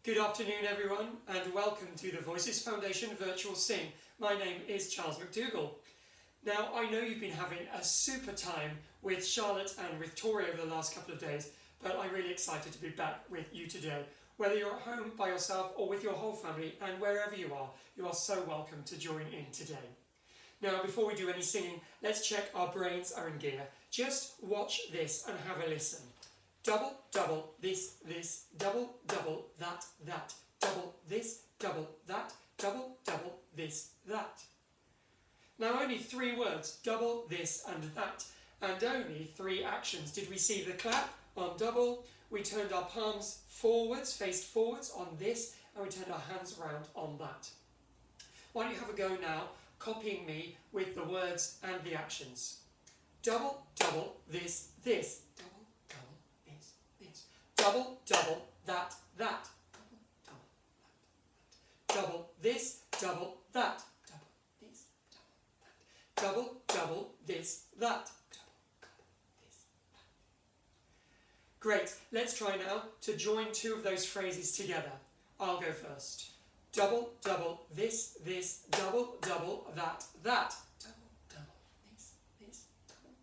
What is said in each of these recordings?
Good afternoon everyone and welcome to the Voices Foundation Virtual Sing. My name is Charles MacDougall. Now I know you've been having a super time with Charlotte and with Tori over the last couple of days, but I'm really excited to be back with you today. Whether you're at home by yourself or with your whole family, and wherever you are so welcome to join in today. Now before we do any singing, let's check our brains are in gear. Just watch this and have a listen. Double, double, this, double, double, that, double this, double that, double, double, this, that. Now only 3 words, double, this and that, and only 3 actions. Did we see the clap on double? We turned our palms forwards, faced forwards on this, and we turned our hands around on that. Why don't you have a go now, copying me with the words and the actions. Double, double, this, double, double, this, double, double, that, double, double, that, double, this, double, that, double, this, double, that, double, this, that, double, this, that. Great, let's try now to join 2 of those phrases together. I'll go first. Double, double, this, double, double, that, double, double, this, double, double,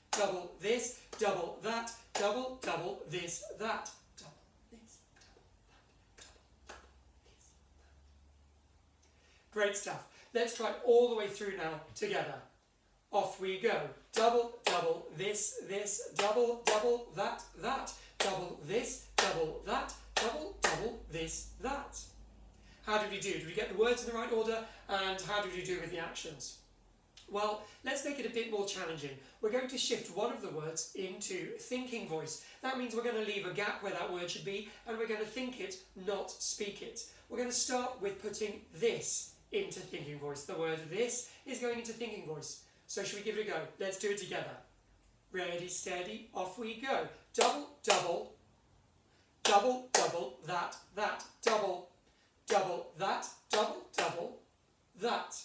that, double, this, double, that, double, double, this, that, double, this, double, that, double, double, this, that. Great stuff. Let's try it all the way through now together. Off we go. Double, double, this, double, double, that, double this, double that, double, double, this, that. How did we do? Did we get the words in the right order? And how did we do with the actions? Well, let's make it a bit more challenging. We're going to shift one of the words into thinking voice. That means we're going to leave a gap where that word should be, and we're going to think it, not speak it. We're going to start with putting this into thinking voice. The word this is going into thinking voice. So should we give it a go? Let's do it together. Ready, steady, off we go. Double, double, double, double, that, double, double, that, double, double, that.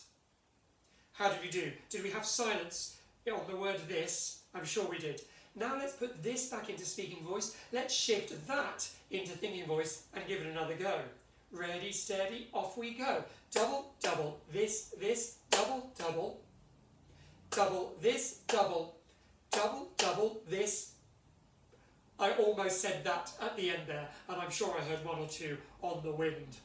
How did we do? Did we have silence on the word this? I'm sure we did. Now let's put this back into speaking voice. Let's shift that into thinking voice and give it another go. Ready, steady, off we go. Double, double, this, double, double, double, this, double, double, double, this. I almost said that at the end there, and I'm sure I heard 1 or 2 on the wind.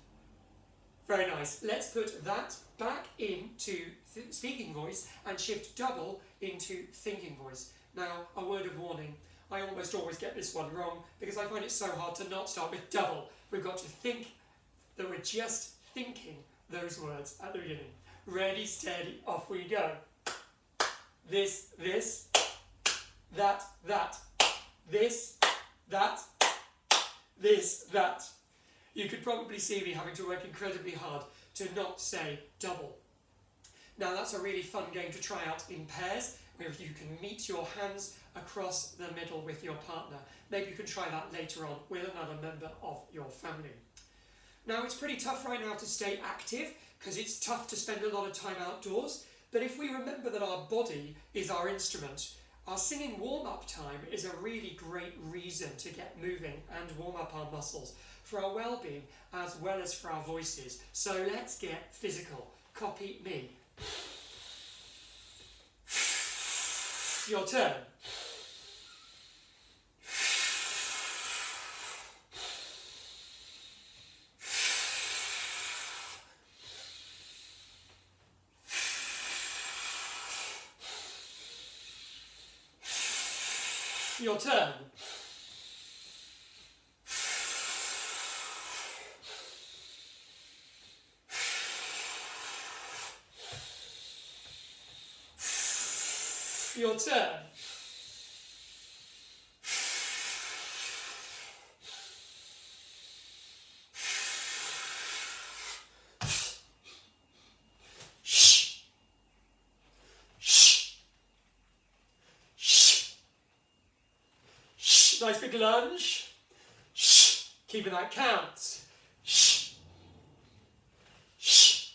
Very nice. Let's put that back into speaking voice and shift double into thinking voice. Now, a word of warning. I almost always get this one wrong because I find it so hard to not start with double. We've got to think that we're just thinking those words at the beginning. Ready, steady, off we go. This, that, this, that, this, that. You could probably see me having to work incredibly hard to not say double. Now that's a really fun game to try out in pairs, where you can meet your hands across the middle with your partner. Maybe you can try that later on with another member of your family. Now it's pretty tough right now to stay active, because it's tough to spend a lot of time outdoors, but if we remember that our body is our instrument, our singing warm-up time is a really great reason to get moving and warm up our muscles for our well-being as well as for our voices. So let's get physical. Copy me. Your turn. Your turn. Your turn. Shh. Shh. Shh. Shh. Nice big lunge. Shh. Keeping that count. Shh. Shh.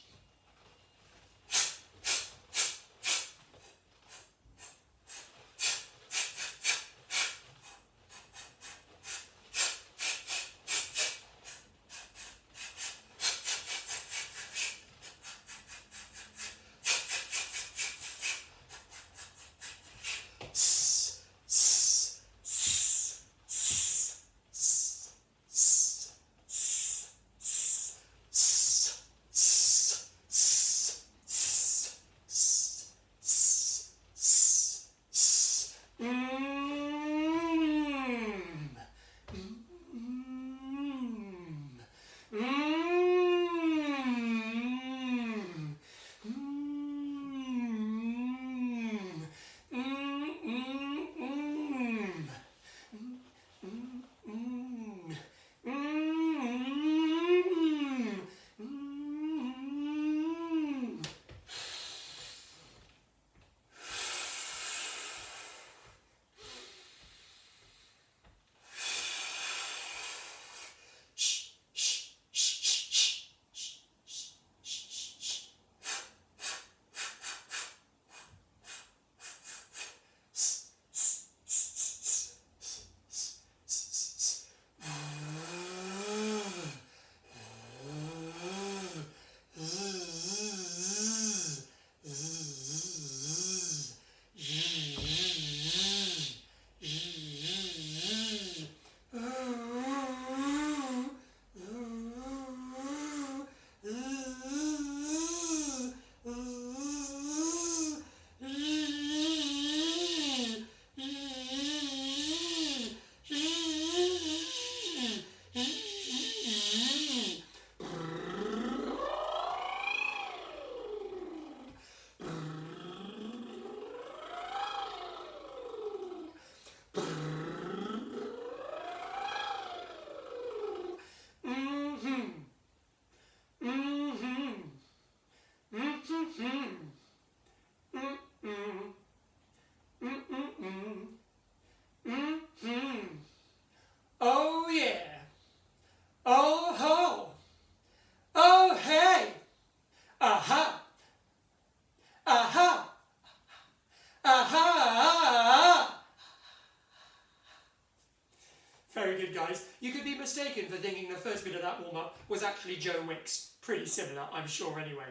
guys, you could be mistaken for thinking the first bit of that warm-up was actually Joe Wicks. Pretty similar, I'm sure anyway.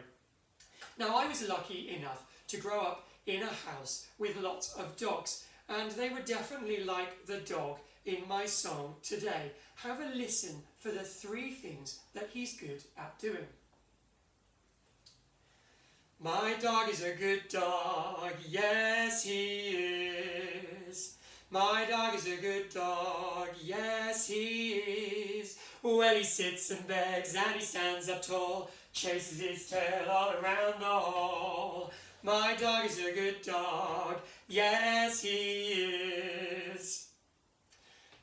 Now, I was lucky enough to grow up in a house with lots of dogs, and they were definitely like the dog in my song today. Have a listen for the 3 things that he's good at doing. My dog is a good dog, yes he is. My dog is a good dog, yes he is. Well, he sits and begs and he stands up tall, chases his tail all around the hall. My dog is a good dog, yes he is.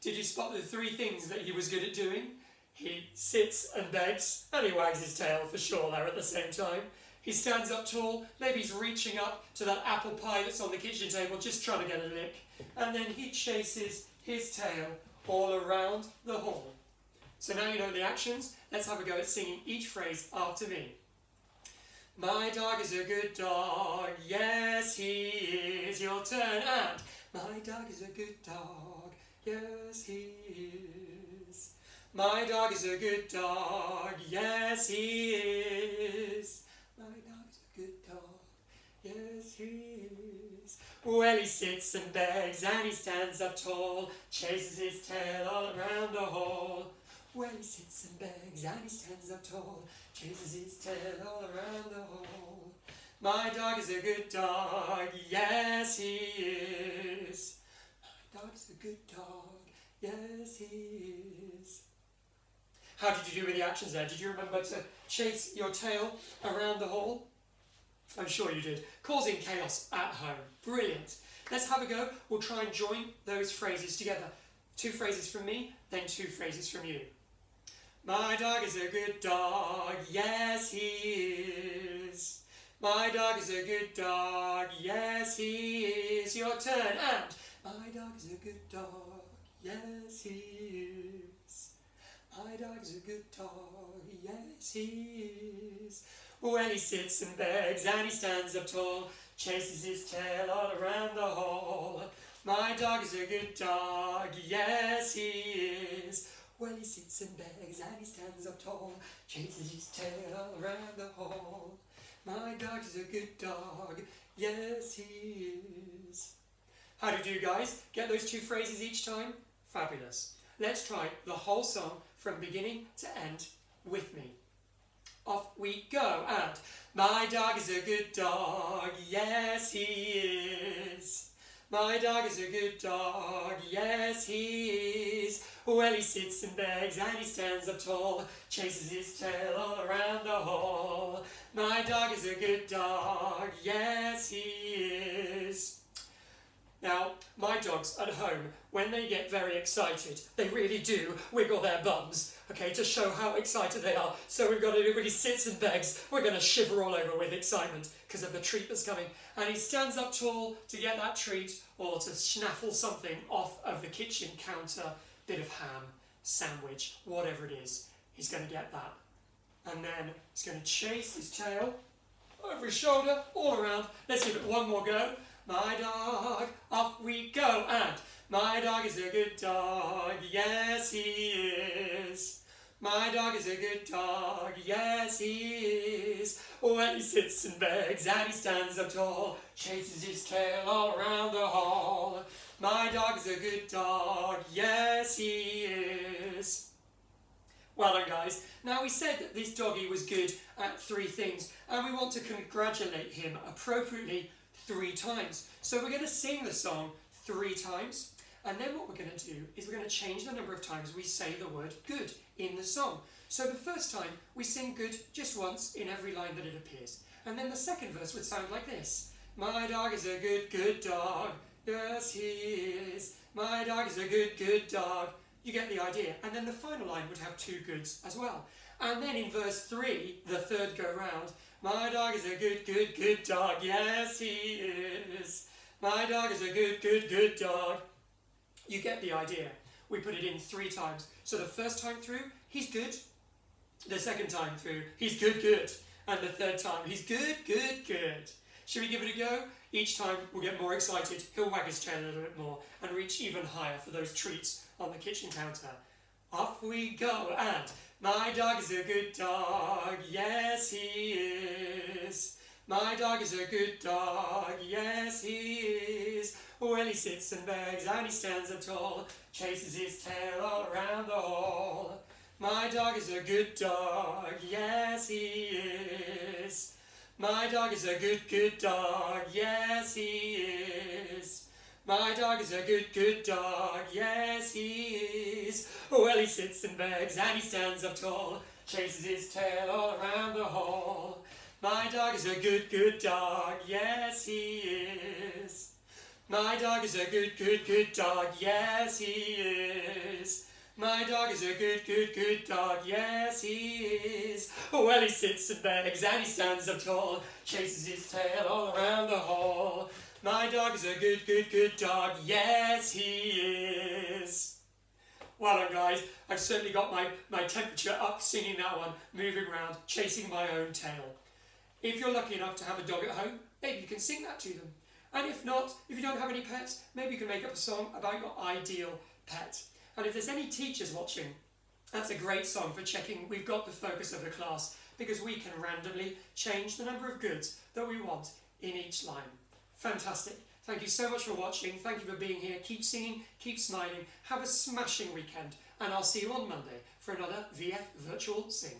Did you spot the 3 things that he was good at doing? He sits and begs, and he wags his tail for sure there at the same time. He stands up tall, maybe he's reaching up to that apple pie that's on the kitchen table, just trying to get a lick. And then he chases his tail all around the hall. So now you know the actions. Let's have a go at singing each phrase after me. My dog is a good dog, yes he is. Your turn. And my dog is a good dog, yes he is. My dog is a good dog, yes he is. My dog is a good dog, yes he is. Well, he sits and begs and he stands up tall, chases his tail all around the hall. Well, he sits and begs and he stands up tall, chases his tail all around the hall. My dog is a good dog, yes he is. My dog is a good dog, yes he is. How did you do with the actions there? Did you remember to chase your tail around the hall? I'm sure you did. Causing chaos at home. Brilliant. Let's have a go. We'll try and join those phrases together. 2 phrases from me, then 2 phrases from you. My dog is a good dog, yes he is. My dog is a good dog, yes he is. Your turn. And my dog is a good dog, yes he is. My dog is a good dog, yes he is. When he sits and begs and he stands up tall, chases his tail all around the hall. My dog is a good dog, yes he is. When he sits and begs and he stands up tall, chases his tail all around the hall. My dog is a good dog, yes he is. How did you do, guys? Get those 2 phrases each time? Fabulous. Let's try the whole song from beginning to end with me. Off we go. And my dog is a good dog, yes he is. My dog is a good dog, yes he is. Well, he sits and begs and he stands up tall, chases his tail all around the hall. My dog is a good dog, yes he is. Now, my dogs at home, when they get very excited, they really do wiggle their bums, okay, to show how excited they are. So we've got to do, when he sits and begs, we're going to shiver all over with excitement because of the treat that's coming. And he stands up tall to get that treat or to snaffle something off of the kitchen counter, bit of ham, sandwich, whatever it is, he's going to get that. And then he's going to chase his tail over his shoulder, all around. Let's give it one more go. My dog, off we go. And my dog is a good dog, yes he is. My dog is a good dog, yes he is. When he sits and begs and he stands up tall, chases his tail all around the hall. My dog is a good dog, yes he is. Well done, guys. Now, we said that this doggy was good at 3 things, and we want to congratulate him appropriately 3 times. So we're going to sing the song 3 times, and then what we're going to do is we're going to change the number of times we say the word good in the song. So the first time we sing good just once in every line that it appears, and then the second verse would sound like this. My dog is a good, good dog, yes he is. My dog is a good, good dog. You get the idea. And then the final line would have 2 goods as well. And then in verse 3, the third go round, my dog is a good, good, good dog, yes he is. My dog is a good, good, good dog. You get the idea. We put it in 3 times. So the first time through, he's good. The second time through, he's good, good. And the third time, he's good, good, good. Should we give it a go? Each time we'll get more excited. He'll wag his tail a little bit more and reach even higher for those treats on the kitchen counter. Off we go, and my dog is a good dog, yes he is. My dog is a good dog, yes he is. Well, he sits and begs and he stands up tall, chases his tail all around the hall. My dog is a good dog, yes he is. My dog is a good dog, yes he is. My dog is a good dog, yes he is. Well, he sits and begs and he stands up tall, chases his tail all around the hall. My dog is a good dog, yes he is. My dog is a good dog, yes he is. My dog is a good dog, yes he is. Well, he sits and begs and he stands up tall, chases his tail all around the hall. My dog is a good dog, yes he is. Well done, guys. I've certainly got my temperature up singing that one, moving around, chasing my own tail. If you're lucky enough to have a dog at home, maybe you can sing that to them. And if not, if you don't have any pets, maybe you can make up a song about your ideal pet. And if there's any teachers watching, that's a great song for checking we've got the focus of the class, because we can randomly change the number of goods that we want in each line. Fantastic. Thank you so much for watching. Thank you for being here. Keep singing, keep smiling. Have a smashing weekend. And I'll see you on Monday for another VF Virtual Sing.